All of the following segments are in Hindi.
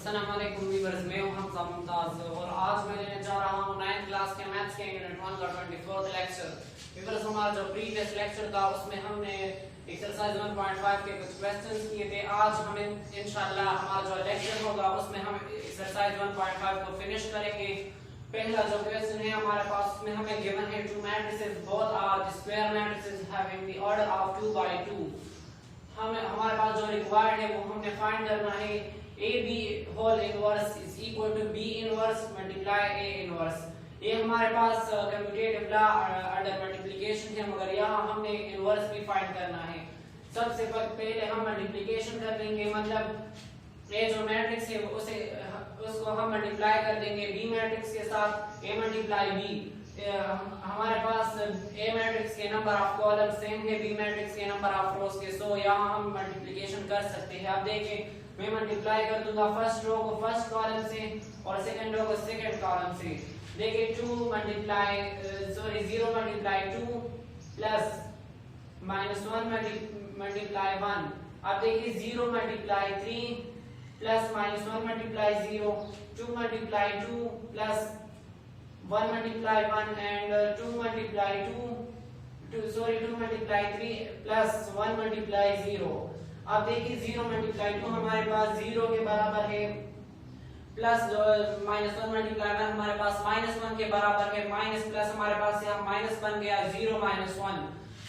अस्सलाम वालेकुम व्यूअर्स, मैं हूं हमजा मुमताज और आज मैं लेने जा रहा हूं 9th क्लास के मैथ्स के यूनिट 1 का 24th लेक्चर। व्यूअर्स, हमारा जो प्रीवियस लेक्चर था उसमें हमने एक्सरसाइज 1.5 के कुछ क्वेश्चंस किए थे। आज हम इंशाल्लाह हमारा जो लेक्चर होगा उसमें हम एक्सरसाइज 1.5 को फिनिश करेंगे। पहला जो क्वेश्चन है हमारे पास, उसमें हमें गिवन है two matrices both are square matrices having the order of 2 by 2। हमारे पास जो रिक्वायर्ड है वो हमने फाइंड करना है AB whole inverse is equal to B inverse multiply A inverse. ये हमारे पास कम्यूटेटिव लॉ अंडर मल्टीप्लिकेशन है, मगर यहाँ हमने इनवर्स भी फाइंड करना है। सबसे पहले हम मल्टीप्लिकेशन कर लेंगे, मतलब ये जो मैट्रिक्स है उसको हम मल्टीप्लाई कर देंगे B मैट्रिक्स के साथ। A मल्टीप्लाई B, हमारे पास A मैट्रिक्स के नंबर ऑफ कॉलम सेम है B मैट्रिक्स के नंबर ऑफ रोज के, सो यहाँ हम मल्टीप्लिकेशन कर सकते हैं। अब देखिए मैं मल्टीप्लाई कर दूंगा फर्स्ट रो को फर्स्ट कॉलम से और सेकंड रो को सेकंड कॉलम से। देखिए 0 मल्टीप्लाई 2 प्लस -1 मल्टीप्लाई 1। अब देखिए 0 multiply 3 plus -1 multiply 0, 2 multiply 2 plus 1 multiply 1 and 2 multiply 2 multiply 3 plus 1 multiply 0। अब देखिए 0 मल्टीप्लाई 2 हमारे पास 0 के बराबर है, प्लस -1 मल्टीप्लाई 1 हमारे पास -1 के बराबर है, माइनस प्लस हमारे पास यहाँ माइनस बन गया 0 -1।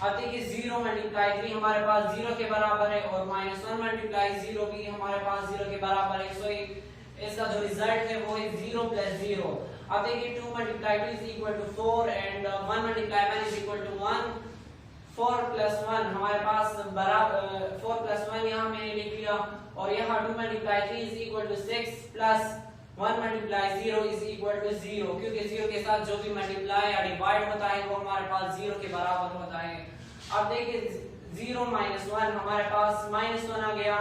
अब देखिए 0 मल्टीप्लाई 3 हमारे पास 0 के बराबर है और -1 मल्टीप्लाई 0 भी हमारे पास 0 के बराबर है, सो इसका जो रिजल्ट है वो है 0 + 0। अब देखिए 2 multiply 2 is equal to 4 and 1 multiply 1 is equal to 1। 4 + 1 हमारे पास बराबर 4 + 1 यहाँ मैंने लिख लिया और यहाँ 2 multiply 3 is equal to 6 plus 1 multiply 0 is equal to 0, क्योंकि 0 के साथ जो भी मल्टीप्लाई या डिवाइड होता है वो हमारे पास 0 के बराबर होता है। अब देखिए 0 - 1 हमारे पास -1 आ गया,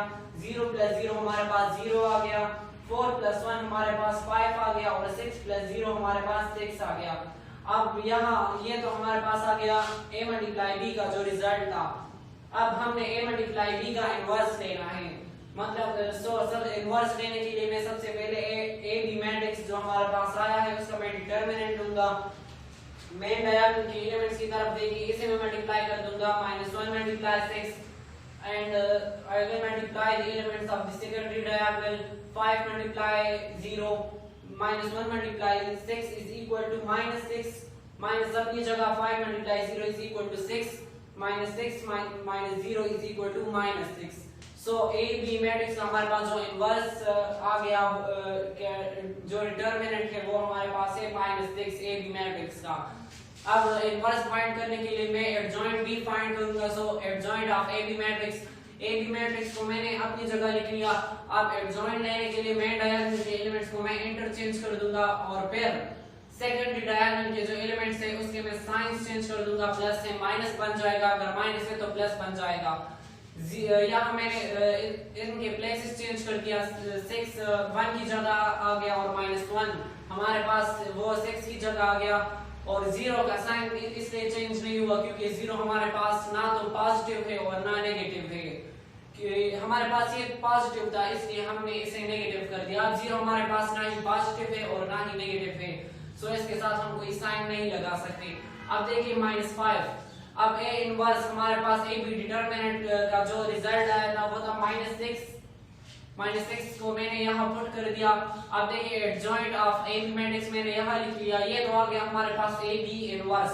0 + 0 हमारे पास 0 आ गया, 4 + 1 हमारे पास 5 आ गया और 6 + 0 हमारे पास 6 आ गया। अब यहाँ ये तो हमारे पास आ गया A मल्टीप्लाई B का जो रिजल्ट था। अब हमने A मल्टीप्लाई B का इनवर्स लेना है, मतलब सब इनवर्स लेने के लिए मैं सबसे पहले A B मैट्रिक्स जो हमारे पास आया है उसका मैं डिटरमिनेंट लूंगा। मेन डायगोनल के एलिमेंट्स की तरफ देखिए, इसे मैं मल्टीप्लाई कर दूंगा -1 multiply 6 and I will multiply the elements of the secondary diagonal। 5 multiply 0 -1 multiply 6 is equal to -6, minus अपनी जगह 5 multiply 0 is equal to 6, -6 minus 0 is equal to -6। So A B matrix का हमारे पास जो इनवर्स आ गया, जो डिटरमिनेंट है वो हमारे पास है -6 A B मैट्रिक्स का। अब इनवर्स फाइंड करने के लिए मैं एडजॉइंट B फाइंड करूंगा, so adjoint of A B matrix. A B matrix को मैंने अपनी जगह लिख लिया। अब एडजॉइंट लेने के लिए मैं डायगोनल के एलिमेंट्स को मैं इंटरचेंज कर दूंगा और फिर सेकंडरी डायगोनल के जो एलिमेंट्स है उसके मैं साइंस चेंज कर दूंगा, प्लस से माइनस बन जाएगा, अगर माइनस है तो प्लस बन जाएगा। यहाँ मैंने इनके प्लेसेस चेंज कर दिया, 6 1 की जगह आ गया और -1 हमारे पास वो 6 की जगह आ गया और 0 का साइन इसलिए चेंज नहीं हुआ क्योंकि 0 हमारे पास ना तो पॉजिटिव है और ना नेगेटिव है। कि हमारे पास ये पॉजिटिव था इसलिए हमने इसे नेगेटिव कर दिया। अब 0 हमारे पास ना ही पॉजिटिव है और ना ही नेगेटिव है, सो इसके साथ हम कोई साइन नहीं लगा सकते। अब देखिए -5। अब A इनवर्स हमारे पास A B डिटरमिनेंट का जो रिजल्ट आया था वो था -6 को मैंने यहाँ पुट कर दिया। अब देखिए adjoint of A B matrix मैंने यहाँ लिख लिया, ये तो आ गया हमारे पास A B इनवर्स।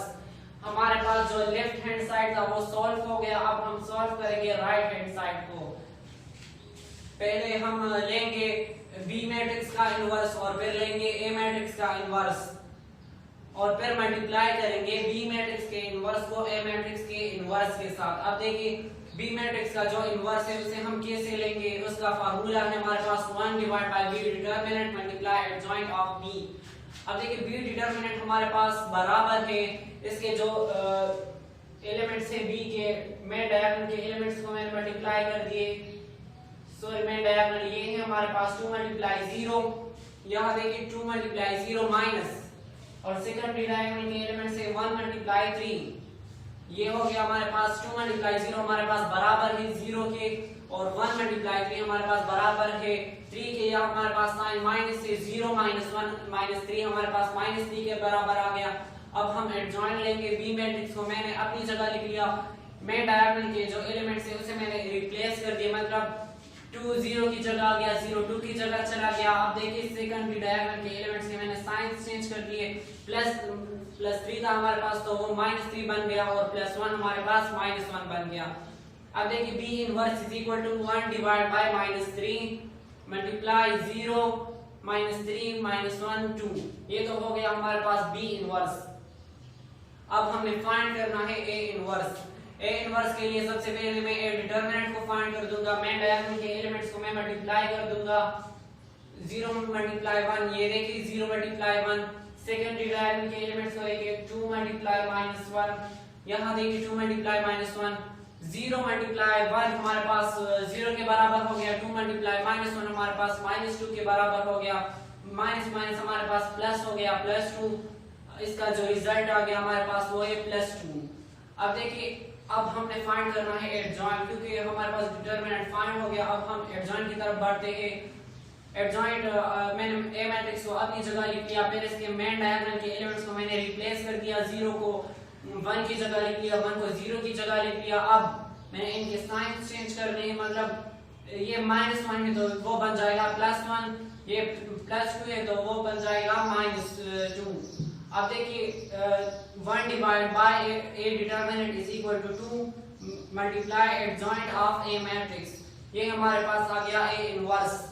हमारे पास जो लेफ्ट हैंड साइड था वो सॉल्व हो गया। अब हम सॉल्व करेंगे राइट हैंड साइड को। पहले हम लेंगे B मैट्रिक्स का इनवर्स और फिर लेंगे A मैट्रिक्स का इनवर्स और फिर मल्टीप्लाई करेंगे B मैट्रिक्स के इनवर्स को A मैट्रिक्स के इनवर्स के साथ। अब देखिए B मैट्रिक्स का जो इनवर्स है उसे हम कैसे लेंगे, उसका फार्मूला है हमारे पास 1 divide bye B determinant multiply adjoint of B। अब देखिए B डिटरमिनेंट हमारे पास बराबर है इसके जो एलिमेंट्स है B के, मैं डायगोनल के एलिमेंट्स को मैंने मल्टीप्लाई कर दिए। सॉरी मैं डायगोनल ये है हमारे पास 2 मल्टीप्लाई 0, यहाँ देखिए 2 मल्टीप्लाई 0 माइनस और सेकंडरी डायगोनल के एलिमेंट से 1 मल्टीप्लाई 3, ये हो गया हमारे पास 2 मल्टीप्लाई 0 हमारे पास बराबर है 0 के। और 1 मल्टीप्लाई 3 हमारे पास बराबर है 3 के। यहाँ हमारे पास साइन माइनस से 0 माइनस 1 माइनस 3 हमारे पास माइनस 3 के बराबर आ गया। अब हम एडजॉइंट लेंगे बी मैट्रिक्स को मैंने अपनी जगह लिख लिया, मेन डायगोनल के जो एलिमेंट्स है उसे मैंने रिप्लेस कर दिया, मतलब 2 0 की जगह आ गया, 0 2 की जगह चला गया। अब देखिए सेकंड की डायगोनल के एलिमेंट्स के मैंने साइंस चेंज कर दिए, प्लस 3 था हमारे पास तो वो माइनस 3 बन गया और प्लस 1 हमारे पास माइनस 1 बन गया। अब देखिए b inverse is equal to 1 divide by minus 3 multiply 0 minus 3 minus 1 2, ये तो हो गया हमारे पास b इनवर्स। अब हमें फाइंड करना है a इनवर्स। a इनवर्स के लिए सबसे पहले मैं a डिटरमिनेंट को फाइंड कर दूंगा, मेन डायगोनल के एलिमेंट्स को मैं मल्टीप्लाई कर दूंगा, 0 मल्टीप्लाई 1, ये देखिए 0 मल्टीप्लाई 1। सेकंड डायगोनल के एलिमेंट्स को लेके 2 मल्टीप्लाई माइनस 1, यहां देखिए 2 मल्टीप्लाई माइनस 1, 0 मल्टीप्लाई 1 हमारे पास 0 के बराबर हो गया, 2 मल्टीप्लाई माइनस 1 हमारे पास माइनस 2 के बराबर हो गया, माइनस माइनस हमारे पास प्लस हो गया, प्लस 2, इसका जो रिजल्ट आ गया हमारे पास वो है प्लस 2। अब देखिए अब हमने फाइंड करना है एडजॉइंट, क्योंकि हमारे पास डिटरमिनेंट फाइंड हो गया। अब हम एडजॉइंट की तरफ बढ़ते हैं। एडजॉइंट मैंने ए मैट्रिक्स को अपनी जगह लिख दिया, फिर इसके मेन डायगोनल के एलिमेंट्स को मैंने रिप्लेस कर दिया, 0 को 1 की जगह लिख लिया, 1 को 0 की जगह लिख लिया। अब मैंने इनके साइन चेंज करने हैं, मतलब ये माइनस 1 है तो वो बन जाएगा प्लस 1, ये प्लस 2 है तो वो बन जाएगा माइनस 2। अब देखिए 1 divide by a determinant is equal to 2 multiply adjoint of a matrix, ये हमारे पास आ गया a इनवर्स।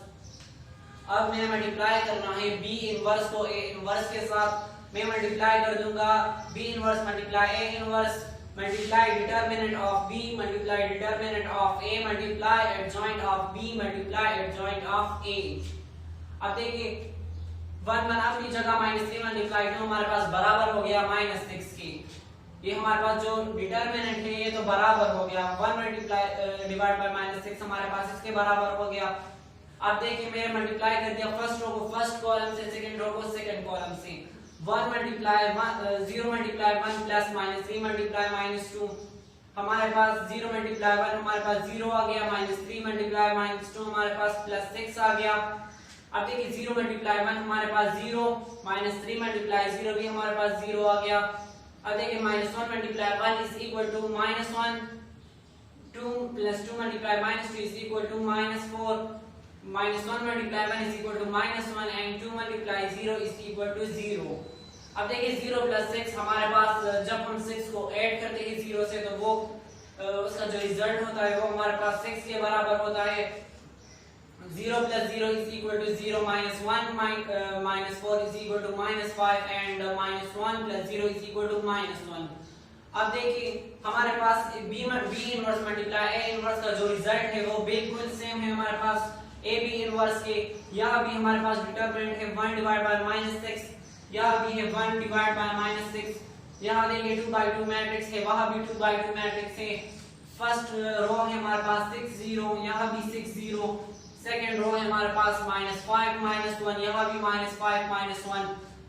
अब मैंने मल्टीप्लाई करना है b इनवर्स को a इनवर्स के साथ, मैं मल्टीप्लाई कर दूंगा b inverse multiply a inverse multiply determinant of b multiply determinant of a multiply adjoint of b multiply adjoint of a। अब देखिए 1 अपनी जगह माइनस 3 मल्टीप्लाई 2 हमारे पास बराबर हो गया माइनस 6 की। ये हमारे पास जो डिटरमिनेंट है ये तो बराबर हो गया, 1 मल्टीप्लाई डिवाइड बाय माइनस 6 हमारे पास इसके बराबर हो गया। अब देखिए मैंने मल्टीप्लाई कर दिया फर्स्ट रो को फर्स्ट कॉलम से, सेकंड रो को सेकंड कॉलम से। 1 multiply 0 multiply 1 plus minus 3 multiply minus 2, हमारे पास 0 मल्टीप्लाई 1 हमारे पास 0 आ गया, माइनस 3 मल्टीप्लाई माइनस 2 हमारे पास प्लस 6 आ गया। अब देखिए 0 मल्टीप्लाई 1 हमारे पास 0, माइनस 3 मल्टीप्लाई 0 भी हमारे पास 0 आ गया। अब देखिए minus 1 multiply 1 is equal to minus 1, 2 plus 2 multiply minus 2 is equal to minus 4, minus 1 multiply 1 is equal to minus 1 and 2 multiply 0 is equal to 0। अब देखिए 0 प्लस 6 हमारे पास जब हम 6 को ऐड करते हैं 0 से तो वो उसका जो रिजल्ट होता है वो हमारे पास 6 के बराबर होता है। 0 plus 0 is equal to 0, minus 1 minus 4 is equal to minus 5 and minus 1 plus 0 is equal to minus 1। अब देखिए हमारे पास b inverse multiply a inverse का जो रिजल्ट है वो बिल्कुल सेम है हमारे पास a b इनवर्स के। यहाँ भी हमारे पास डिटरमिनेंट है 1 डिवाइड बाय माइनस 6, यहाँ भी है 1 डिवाइड बाय माइनस 6, यहाँ देखिए 2 by 2 मैट्रिक्स है, वहाँ भी 2 by 2 मैट्रिक्स है। फर्स्ट रो है हमारे पास 6 0, यहाँ भी 6 0, सेकेंड रो है हमारे पास माइनस 5 माइनस 1, यहाँ भी माइनस 5 माइनस 1।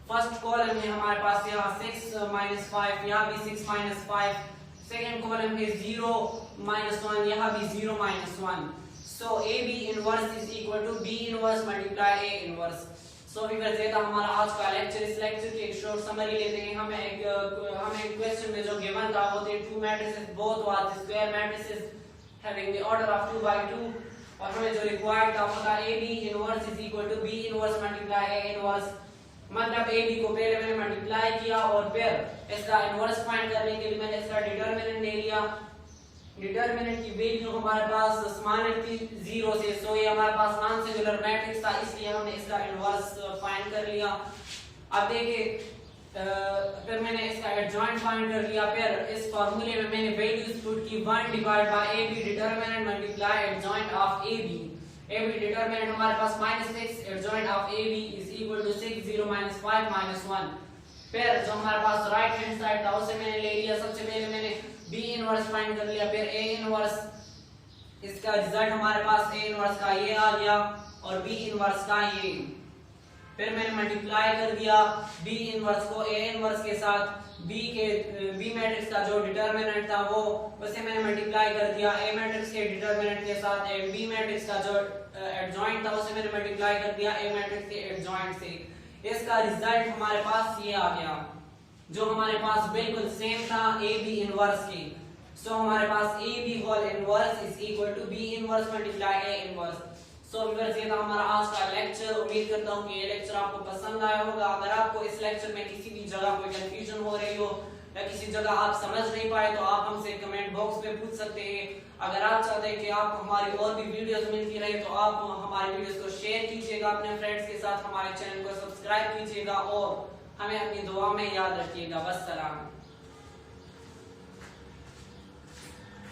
फर्स्ट कॉलम है हमारे पास यहाँ 6 माइनस 5, यहाँ भी 6 माइनस 5। सेकेंड कॉलम है 0 माइनस 1, यहाँ भी 0 minus 1। So A B inverse is equal to B inverse multiply A inverse. So viewers ये था हमारा आज का लेक्चर। इस लेक्चर की एक शॉर्ट समरी लेते हैं। हमें एक क्वेश्चन में जो गिवन था वो थे to matrices both was square matrices having the order of 2 by 2, और हमें जो रिक्वायर्ड था वो था A B inverse is equal to B inverse multiply A inverse. मतलब ए बी को पहले मैंने मल्टीप्लाई किया और फिर इसका इनवर्स फाइंड करने के लिए मैंने इसका डिटरमिनेंट ले लिया। डिटरमिनेंट की वैल्यू हमारे पास स्मॉलर थी 0 से, सो ये हमारे पास नॉन सिंगुलर मैट्रिक्स था, इसलिए हमने इसका इनवर्स फाइंड कर लिया। अब देखिए फिर मैंने इसका एडजॉइंट फाइंड कर लिया। फिर इस फार्मूले में मैंने वैल्यूज पुट की 1 divide by A B determinant multiply adjoint of A B. A B determinant हमारे पास -6, adjoint of A B is equal to 6 0 -5 -1। फिर जो हमारे पास राइट हैंड साइड था उसे मैंने ले लिया। सबसे पहले मैंने बी इनवर्स फाइंड कर लिया, फिर ए इनवर्स, इसका रिजल्ट हमारे पास ए इनवर्स का ये आ गया और बी इनवर्स का ये। फिर मैंने मल्टीप्लाई कर दिया बी इनवर्स को ए इनवर्स के साथ, बी मैट्रिक्स का जो डिटर्मिनेंट था वो उसे मैंने मल्टीप्लाई कर दिया ए मैट्रिक्स के डिटर्मिनेंट के साथ, बी मैट्रिक्स का जो एडजॉइंट था उसे मैंने मल्टीप्लाई कर दिया ए मैट्रिक्स के एडजॉइंट से। इसका रिजल्ट हमारे पास ये आ गया जो हमारे पास बिल्कुल सेम था ए बी इनवर्स की। सो हमारे पास A B whole inverse is equal to B inverse multiply A inverse. So viewers ये था हमारा आज का लेक्चर। उम्मीद करता हूँ कि ये लेक्चर आपको पसंद आया होगा। अगर आपको इस लेक्चर में किसी भी जगह कोई कंफ्यूजन हो रही हो या किसी जगह आप समझ नहीं पाए तो आप हमसे कमेंट बॉक्स में पूछ सकते हैं। अगर आप चाहते हैं कि आपको हमारी और भी वीडियोस मिलती रहे तो आप हमारी वीडियोस को शेयर कीजिएगा अपने फ्रेंड्स के साथ, हमारे चैनल को सब्सक्राइब कीजिएगा और हमें अपनी दुआ में याद रखिएगा। बस सलाम।